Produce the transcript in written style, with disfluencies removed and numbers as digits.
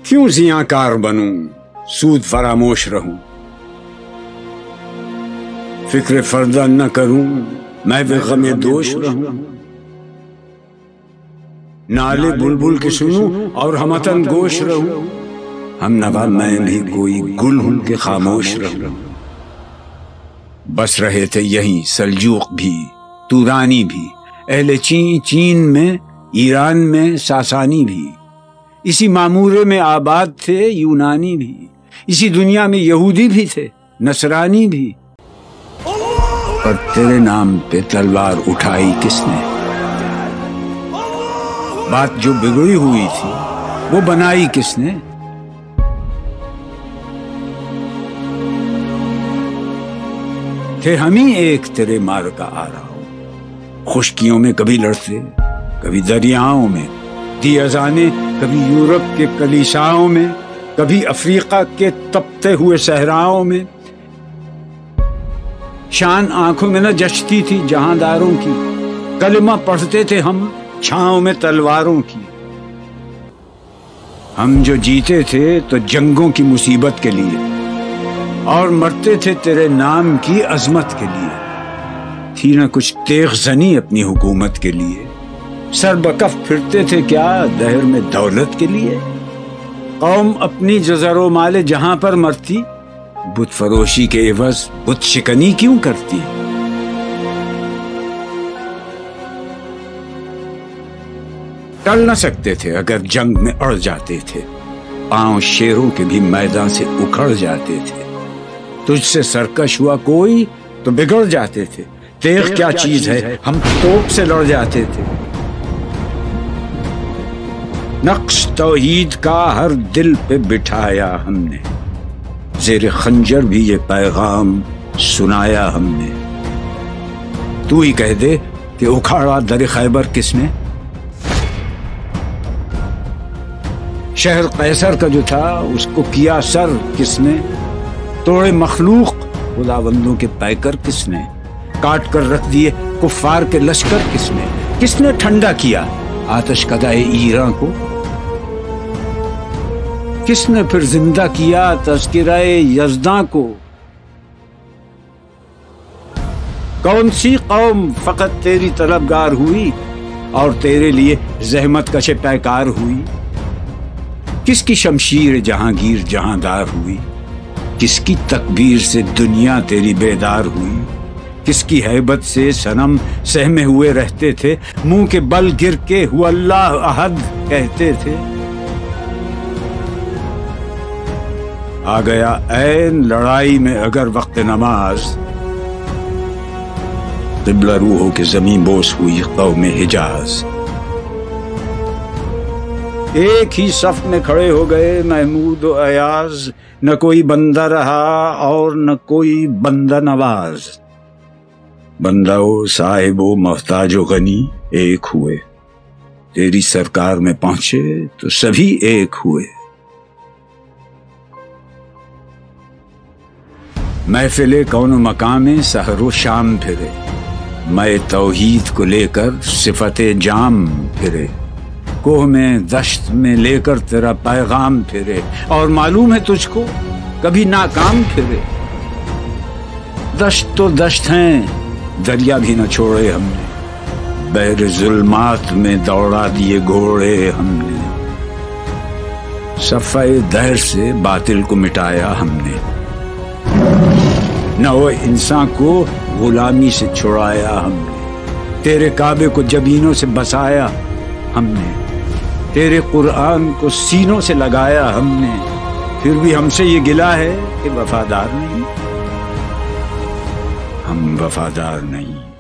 کیوں زیاں بنوں سود فراموش رہوں، فکر فردہ نہ کروں میں بے غم دوش رہوں، نالے بلبل کے سنوں اور ہمتن گوش رہوں، ہم نوا میں بھی کوئی گل ہوں کہ خاموش رہوں۔ بس رہے تھے یہیں سلجوق بھی تورانی بھی، اہل چین میں ایران میں ساسانی بھی، اسی معمورے میں آباد تھے یونانی بھی، اسی دنیا میں یہودی بھی تھے نصرانی بھی، پر تیرے نام پہ تلوار اٹھائی کس نے؟ بات جو بگڑی ہوئی تھی وہ بنائی کس نے؟ تھے ہم ہی ایک تیرے مار کا آ رہا ہوں، خشکیوں میں کبھی لڑتے کبھی دریاؤں میں، دی اذانیں کبھی یورپ کے کلیساؤں میں، کبھی افریقہ کے تپتے ہوئے صحراؤں میں، شان آنکھوں میں نہ جچتی تھی جہانداروں کی، کلمہ پڑھتے تھے ہم چھاؤں میں تلواروں کی، ہم جو جیتے تھے تو جنگوں کی مصیبت کے لیے اور مرتے تھے تیرے نام کی عظمت کے لیے، تھی نہ کچھ تیغ زنی اپنی حکومت کے لیے، سر بکف پھرتے تھے کیا دہر میں دولت کے لیے، قوم اپنی جزر و مال جہاں پر مرتی، بت فروشی کے عوض بت شکنی کیوں کرتی؟ ٹل نہ سکتے تھے اگر جنگ میں اڑ جاتے تھے، پاؤں شیروں کے بھی میدان سے اکھڑ جاتے تھے، تجھ سے سرکش ہوا کوئی تو بگڑ جاتے تھے، تیغ کیا چیز ہے ہم توپ سے لڑ جاتے تھے، نقش توحید کا ہر دل پہ بٹھایا ہم نے، زیر خنجر بھی یہ پیغام سنایا ہم نے، تو ہی کہہ دے کہ اکھاڑا در خیبر کس نے؟ شہر قیصر کا جو تھا اس کو کیا سر کس نے؟ توڑے مخلوق خداوندوں کے پیکر کس نے؟ کاٹ کر رکھ دیے کفار کے لشکر کس نے؟ کس نے ٹھنڈا کیا آتش کدائے ایران کو؟ کس نے پھر زندہ کیا تذکرہ یزداں کو؟ کون سی قوم فقط تیری طلبگار ہوئی اور تیرے لیے زحمت کش پیکار ہوئی؟ کس کی شمشیر جہانگیر جہاندار ہوئی؟ کس کی تکبیر سے دنیا تیری بیدار ہوئی؟ کس کی ہیبت سے صنم سہمے ہوئے رہتے تھے، منہ کے بل گر کے ہو اللہ احد کہتے تھے؟ آ گیا عین لڑائی میں اگر وقت نماز، قبلہ روحوں کے زمین بوس ہوئی قوم حجاز، ایک ہی صف میں کھڑے ہو گئے محمود و ایاز، نہ کوئی بندہ رہا اور نہ کوئی بندہ نواز، بندہ و صاحب و محتاج و غنی ایک ہوئے، تیری سرکار میں پہنچے تو سبھی ایک ہوئے، محفل کون و مقام سحر و شام پھرے، میں توحید کو لے کر صفت جام پھرے، کوہ میں دشت میں لے کر تیرا پیغام پھرے، اور معلوم ہے تجھ کو کبھی ناکام پھرے، دشت تو دشت ہیں دریا بھی نہ چھوڑے ہم نے، بحر ظلمات میں دوڑا دیے گھوڑے ہم نے، صفحہ دہر سے باطل کو مٹایا ہم نے، نہ وہ انسان کو غلامی سے چھڑایا ہم نے، تیرے کعبے کو جبینوں سے بسایا ہم نے، تیرے قرآن کو سینوں سے لگایا ہم نے، پھر بھی ہم سے یہ گلہ ہے کہ وفادار نہیں، ہم وفادار نہیں۔